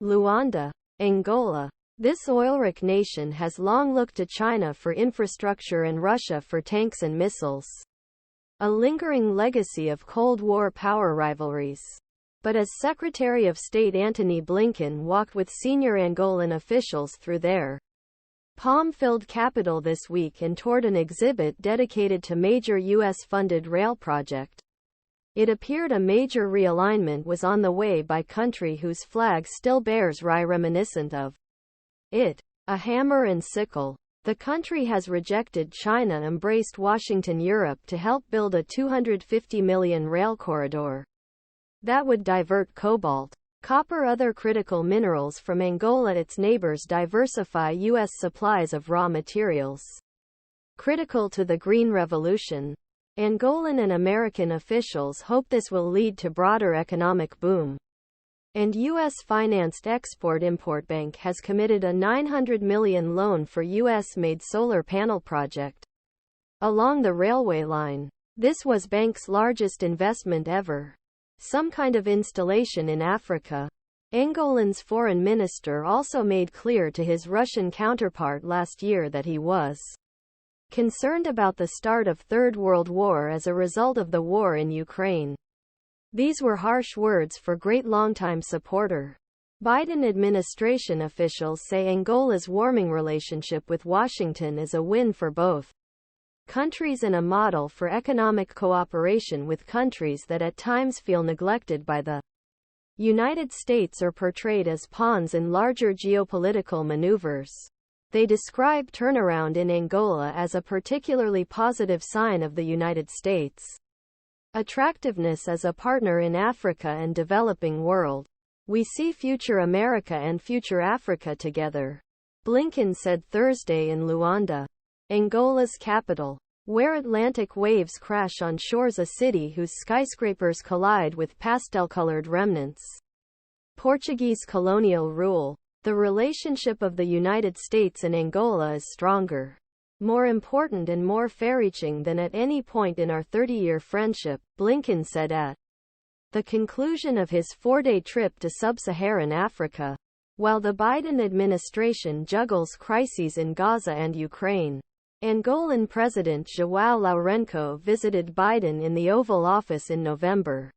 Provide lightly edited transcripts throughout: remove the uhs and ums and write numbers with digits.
Luanda, Angola. This oil-rich nation has long looked to China for infrastructure and Russia for tanks and missiles. A lingering legacy of Cold War power rivalries. But as Secretary of State Antony Blinken walked with senior Angolan officials through their palm-filled capital this week and toured an exhibit dedicated to major U.S.-funded rail project, it appeared a major realignment was on the way by country whose flag still bears reminiscent of it, a hammer and sickle. The country has rejected China, embraced Washington Europe to help build a $250 million rail corridor that would divert cobalt, copper, other critical minerals from Angola. Its neighbors diversify U.S. supplies of raw materials critical to the Green Revolution. Angolan and American officials hope this will lead to broader economic boom. And U.S.-financed Export-Import Bank has committed a $900 million loan for U.S.-made solar panel project along the railway line. This was bank's largest investment ever. Some kind of installation in Africa. Angolan's foreign minister also made clear to his Russian counterpart last year that he was concerned about the start of Third World War as a result of the war in Ukraine. These were harsh words for great longtime supporter. Biden administration officials say Angola's warming relationship with Washington is a win for both countries and a model for economic cooperation with countries that at times feel neglected by the United States or portrayed as pawns in larger geopolitical maneuvers. They describe turnaround in Angola as a particularly positive sign of the United States' attractiveness as a partner in Africa and developing world. We see future America and future Africa together, Blinken said Thursday in Luanda, Angola's capital, where Atlantic waves crash on shores, a city whose skyscrapers collide with pastel-colored remnants. Portuguese colonial rule. The relationship of the United States and Angola is stronger, more important and more far-reaching than at any point in our 30-year friendship, Blinken said at the conclusion of his 4-day trip to sub-Saharan Africa. While the Biden administration juggles crises in Gaza and Ukraine, Angolan President João Lourenço visited Biden in the Oval Office in November.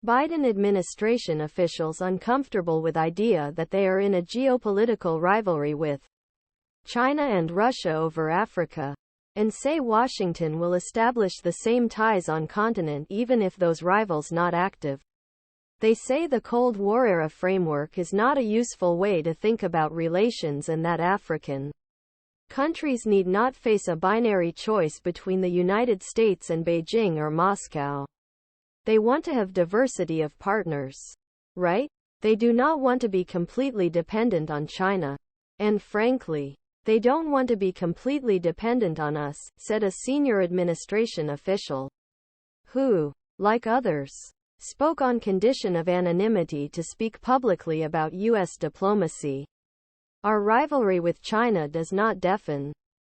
Biden administration officials uncomfortable with idea that they are in a geopolitical rivalry with China and Russia over Africa, and say Washington will establish the same ties on continent even if those rivals not active. They say the Cold War era framework is not a useful way to think about relations and that African countries need not face a binary choice between the United States and Beijing or Moscow. They want to have diversity of partners. Right? They do not want to be completely dependent on China. And frankly, they don't want to be completely dependent on us, said a senior administration official, who, like others, spoke on condition of anonymity to speak publicly about U.S. diplomacy. Our rivalry with China does not deafen